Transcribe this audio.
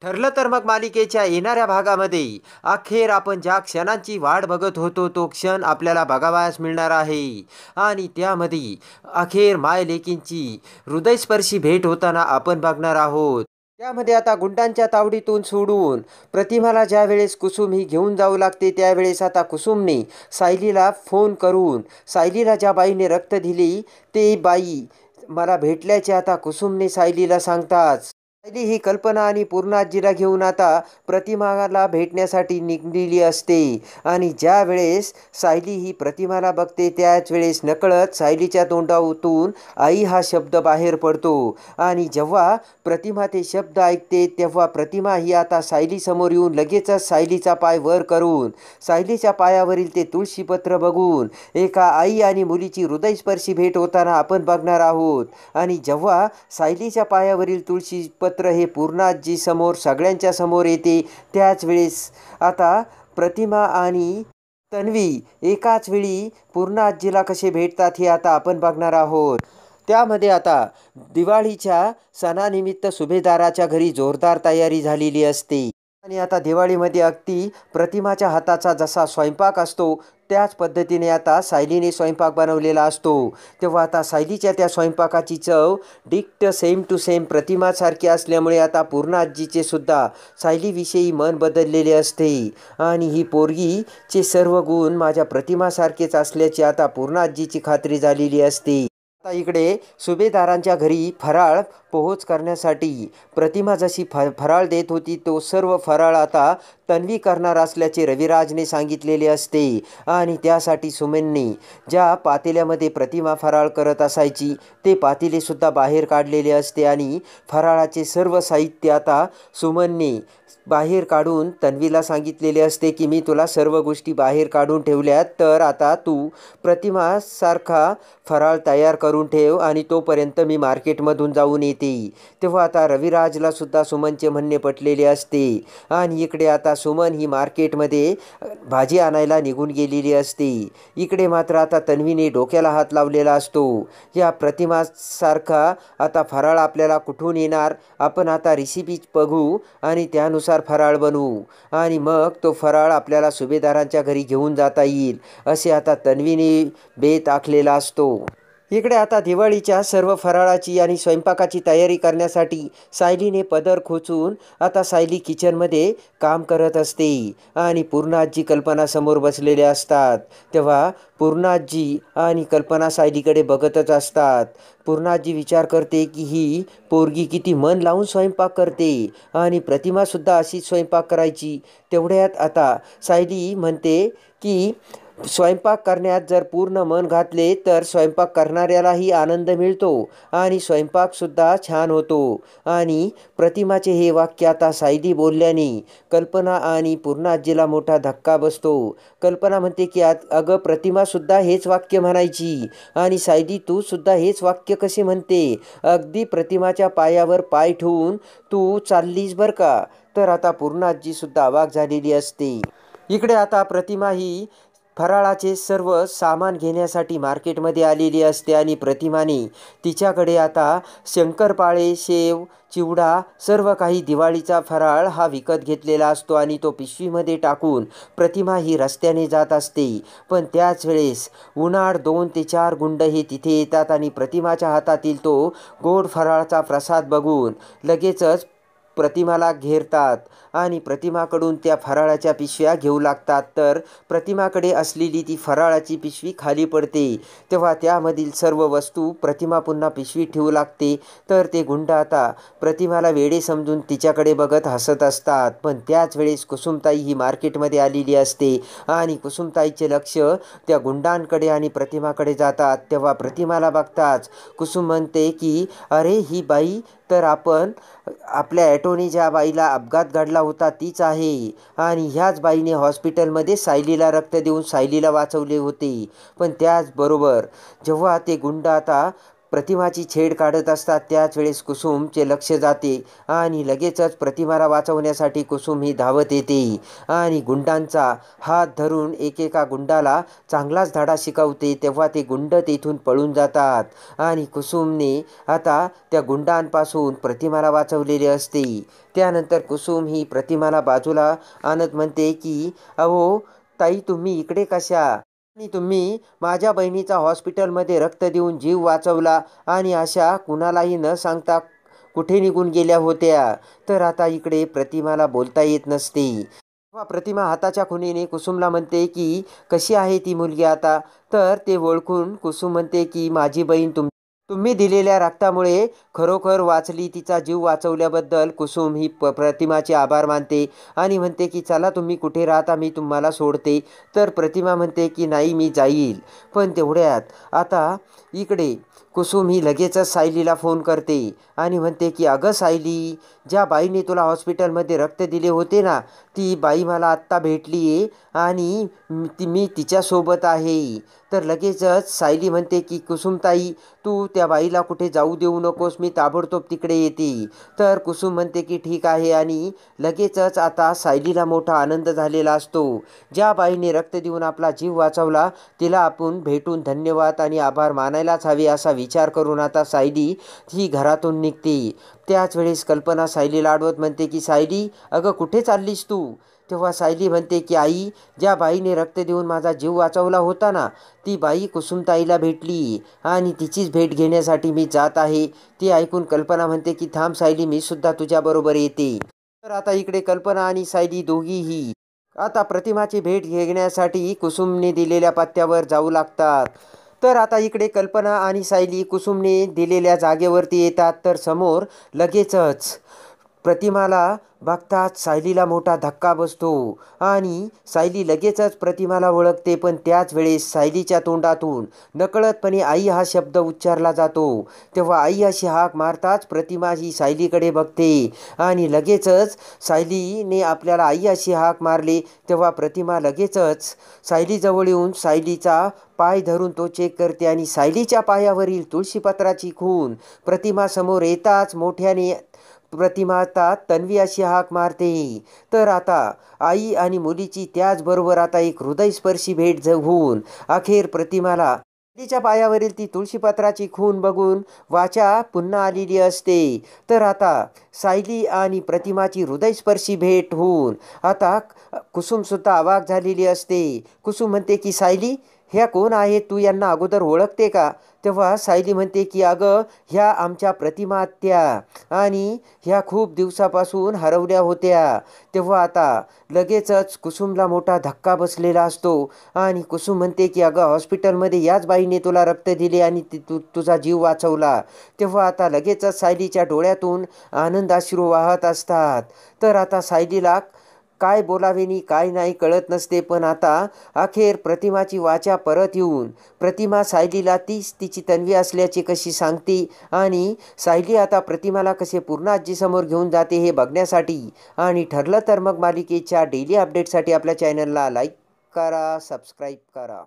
ठरलं तर मग मालिकेच्या येणाऱ्या भागामध्ये अखेर आपण ज्या क्षणांची वाट बघत होतो तो क्षण आपल्याला बघावयास मिळणार आहे. आणि त्यामध्ये अखेर माय लेकींची हृदयस्पर्शी भेट होताना आपण बघणार आहोत. त्यामध्ये आता गुंडांच्या तावडीतून सोडून प्रतिमाला ज्या वेळेस कुसुम ही घेऊन जाऊ लागते त्यावेळेस आता कुसुमने सायलीला फोन करून सायलीला ज्या बाईने रक्त दिली ते बाई मला भेटल्याचे आता कुसुमने सायलीला सांगतात. सायली ही कल्पना आणि पूर्णाजीला घेऊन आता प्रतिमाला भेटण्यासाठी निघलेली असते. आणि ज्या वेळेस सायली ही प्रतिमाला बघते त्याच वेळेस नकळत सायलीच्या तोंडातून आई हा शब्द बाहेर पडतो. आणि जेव्हा प्रतिमा ते शब्द ऐकते तेव्हा प्रतिमा ही आता सायलीसमोर येऊन लगेचच सायलीचा पाय वर करून सायलीच्या पायावरील ते तुळशीपत्र बघून एका आई आणि मुलीची हृदयस्पर्शी भेट होताना आपण बघणार आहोत. आणि जेव्हा सायलीच्या पायावरील तुळशीपत्र हे पूर्णाजी समोर सगळ्यांच्या समोर येते त्याच वेळेस आता प्रतिमा आणि तन्वी एकाच वेळी पूर्णाजीला कसे भेटतात हे आता आपण बघणार आहोत. त्यामध्ये आता दिवाळीच्या सणानिमित्त सुभेदाराच्या घरी जोरदार तयारी झालेली असते. आणि आता दिवाळीमध्ये अगदी प्रतिमाच्या हाताचा जसा स्वयंपाक असतो त्याच पद्धतीने आता सायलीने स्वयंपाक बनवलेला असतो. तेव्हा आता सायलीच्या त्या स्वयंपाकाची चव डिक्ट सेम टू सेम प्रतिमासारखी असल्यामुळे आता पूर्णाजीचे सुद्धा सायलीविषयी मन बदललेले असते. आणि ही पोरगीचे सर्व गुण माझ्या प्रतिमासारखेच असल्याची आता पूर्णाजीची खात्री झालेली असते. आता इकडे सुभेदारांच्या घरी फराळ पोहोच करण्यासाठी प्रतिमा जशी फराळ देत होती तो सर्व फराळ आता तन्वी करणार असल्याचे रविराजने सांगितलेले असते. आणि त्यासाठी सुमनने ज्या पातेल्यामध्ये प्रतिमा फराळ करत असायची ते पातेलेसुद्धा बाहेर काढलेले असते. आणि फराळाचे सर्व साहित्य आता सुमनने बाहेर काढून तन्वीला सांगितलेले असते की मी तुला सर्व गोष्टी बाहेर काढून ठेवल्यात तर आता तू प्रतिमासारखा फराळ तयार करून ठेव आणि तोपर्यंत मी मार्केटमधून जाऊन येते. तेव्हा आता रविराजला सुद्धा सुमनचे म्हणणे पटलेले असते. आणि इकडे आता सुमन ही मार्केटमध्ये भाजी आणायला निघून गेलेली असते. इकडे मात्र आता तन्वीने डोक्याला हात लावलेला असतो. या प्रतिमासारखा आता फराळ आपल्याला कुठून येणार, आपण आता रेसिपी बघू आणि त्यानुसार फराळ बनवू आणि मग तो फराळ आपल्याला सुभेदारांच्या घरी घेऊन जाता येईल असे आता तन्वीने बेत आखलेला असतो. इकडे आता दिवाळीच्या सर्व फराळाची आणि स्वयंपाकाची तयारी करण्यासाठी सायलीने पदर खोचून आता सायली किचनमध्ये काम करत असते. आणि पूर्णाजी कल्पना समोर बसलेले असतात. तेव्हा पूर्णाजी आणि कल्पना सायलीकडे बघतच असतात. पूर्णाजी विचार करते की ही पोरगी किती मन लावून स्वयंपाक करते आणि प्रतिमासुद्धा अशीच स्वयंपाक करायची. तेवढ्यात आता सायली म्हणते की स्वयंपाक करण्यात जर पूर्ण मन घातले तर स्वयंपाक करणाऱ्यालाही आनंद मिळतो आणि स्वयंपाकसुद्धा छान होतो. आणि प्रतिमाचे हे वाक्य आता सायली बोलल्याने कल्पना आणि पूर्णाजीला मोठा धक्का बसतो. कल्पना म्हणते की अगं प्रतिमासुद्धा हेच वाक्य म्हणायची आणि सायली तू सुद्धा हेच वाक्य कसे म्हणते, अगदी प्रतिमाच्या पायावर पाय ठेवून तू चाललीस बरं का. तर आता पूर्णाजीसुद्धा अवाक झालेली असते. इकडे आता प्रतिमा ही फराळाचे सर्व सामान घेण्यासाठी मार्केटमध्ये आलेली असते आणि प्रतिमाने तिच्याकडे आता शंकरपाळे, शेव, चिवडा सर्व काही दिवाळीचा फराळ हा विकत घेतलेला असतो. आणि तो पिशवीमध्ये टाकून प्रतिमा ही रस्त्याने जात असते. पण त्याच वेळेस उन्हाळ 2 ते 4 गुंड हे तिथे येतात आणि प्रतिमाच्या हातातील तो गोड फराळाचा प्रसाद बघून लगेचच प्रतिमाला घेरतात आणि प्रतिमाकडून त्या फराळाच्या पिशव्या घेऊ लागतात. तर प्रतिमाकडे असलेली ती फराळाची पिशवी खाली पडते. तेव्हा त्यामधील सर्व वस्तू प्रतिमा पुन्हा पिशवीत ठेवू लागते. तर ते गुंड आता प्रतिमाला वेडे समजून तिच्याकडे बघत हसत असतात. पण त्याच वेळेस कुसुमताई ही मार्केटमध्ये आलेली असते आणि कुसुमताईचे लक्ष त्या गुंडांकडे आणि प्रतिमाकडे जातात. तेव्हा प्रतिमाला बघताच कुसुम म्हणते की अरे ही बाई तर आपण आपल्या ॲटोने ज्या बाईला अपघात घडला होता तीच आहे आणि ह्याच बाईने हॉस्पिटलमध्ये सायलीला रक्त देऊन सायलीला वाचवले होते. पण त्याचबरोबर जेव्हा ते गुंड आता प्रतिमाची छेड काढत असतात त्याच वेळेस कुसुमचे लक्ष जाते आणि लगेचच प्रतिमाला वाचवण्यासाठी कुसुम ही धावत येते आणि गुंडांचा हात धरून एकेका गुंडाला चांगलाच धडा शिकवते. तेव्हा ते गुंड तेथून पळून जातात आणि कुसुमने आता त्या गुंडांपासून प्रतिमाला वाचवलेले असते. त्यानंतर कुसुम ही प्रतिमाला बाजूला आणत म्हणते की अहो ताई, तुम्ही इकडे कशा? आणि तुम्ही माझ्या बहिणीचा हॉस्पिटलमध्ये रक्त देऊन जीव वाचवला आणि अशा कुणालाही न सांगता कुठे निघून गेल्या होत्या. तर आता इकडे प्रतिमाला बोलता येत नसते. तेव्हा प्रतिमा हाताच्या खुणेने कुसुमला म्हणते की कशी आहे ती मुलगी आता? तर ते ओळखून कुसुम म्हणते की माझी बहीण तुम्ही दिलेल्या रक्तामुळे खरोखर वाचली. तिचा जीव वाचवल्याबद्दल कुसुम ही प्रतिमाचे आभार मानते आणि म्हणते की चला, तुम्ही कुठे राहता, मी तुम्हाला सोडते. तर प्रतिमा म्हणते की नाही, मी जाईल. पण तेवढ्यात आता इकडे कुसुम ही लगेचच सायलीला फोन करते आणि म्हणते की अगं सायली, ज्या बाईने तुला हॉस्पिटलमध्ये रक्त दिले होते ना, ती बाई मला आत्ता भेटली आहे आणि मी तिच्यासोबत आहे. तर लगेचच सायली म्हणते की कुसुमताई, तू त्या बाईला कुठे जाऊ देऊ नकोस, मी ताबडतोब तिकडे येते. तर कुसुम म्हणते की ठीक आहे आणि लगेचच आता सायलीला मोठा आनंद झालेला असतो. ज्या बाईने रक्त देऊन आपला जीव वाचवला तिला आपण भेटून धन्यवाद आणि आभार मानायलाच हवे असा विचार करून आता सायली ही घरातून निघते. त्याच वेळेस कल्पना सायलीला आडवत म्हणते की सायली, अगं कुठे चाललीस तू? तेव्हा सायली म्हणते की आई, ज्या बाईने रक्त देऊन माझा जीव वाचवला होता ना, ती बाई कुसुमताईला भेटली आणि तिचीच भेट घेण्यासाठी मी जात आहे. ती ऐकून कल्पना म्हणते की थांब सायली, मी सुद्धा तुझ्याबरोबर येते. तर आता इकडे कल्पना आणि सायली दोघीही आता प्रतिमाची भेट घेण्यासाठी कुसुमने दिलेल्या पत्त्यावर जाऊ लागतात. तर आता इकडे कल्पना आणि सायली कुसुमने दिलेल्या जागेवरती येतात. तर समोर लगेचच प्रतिमाला बघताच सायलीला मोठा धक्का बसतो आणि सायली लगेचच प्रतिमाला ओळखते. पण त्याच वेळेस सायलीच्या तोंडातून नकळतपणे आई हा शब्द उच्चारला जातो. तेव्हा आई अशी हाक मारताच प्रतिमा ही सायलीकडे बघते आणि लगेचच सायलीने आपल्याला आई अशी हाक मारली. तेव्हा प्रतिमा लगेचच सायलीजवळ येऊन सायलीचा पाय धरून तो चेक करते आणि सायलीच्या पायावरील तुळशीपत्राची खून प्रतिमासमोर येताच मोठ्याने प्रतिमा आता तन्वी अशी हाक मारते. तर आता आई आणि मुलीची त्याचबरोबर आता एक हृदयस्पर्शी भेट होऊन अखेर प्रतिमाला तिच्या पायावरील ती तुळशीपत्राची खून बघून वाचा पुन्हा आलेली असते. तर आता सायली आणि प्रतिमाची हृदयस्पर्शी भेट होऊन आता कुसुमसुद्धा अवाक झालेली असते. कुसुम म्हणते की सायली, ह्या कोण आहेत? तू यांना अगोदर ओळखते का? तेव्हा सायली म्हणते की अगं, ह्या आमच्या प्रतिमा आत्या आणि ह्या खूप दिवसापासून हरवल्या होत्या. तेव्हा आता लगेचच कुसुमला मोठा धक्का बसलेला असतो आणि कुसुम म्हणते की अगं, हॉस्पिटलमध्ये याच बाईने तुला रक्त दिले आणि तुझा जीव वाचवला. तेव्हा आता लगेचच सायलीच्या डोळ्यातून आनंदाश्रू वाहत असतात. तर आता सायलीला काय बोलावे नि काय नाही कळत नसते. पण आता अखेर प्रतिमाची वाचा परत येऊन प्रतिमा सायलीला तीच तिची तन्वी असल्याची कशी सांगते आणि सायली आता प्रतिमाला कसे पूर्ण आजीसमोर घेऊन जाते हे बघण्यासाठी आणि ठरलं तर मग मालिकेच्या डेली अपडेटसाठी आपल्या चॅनलला लाईक करा, सबस्क्राईब करा.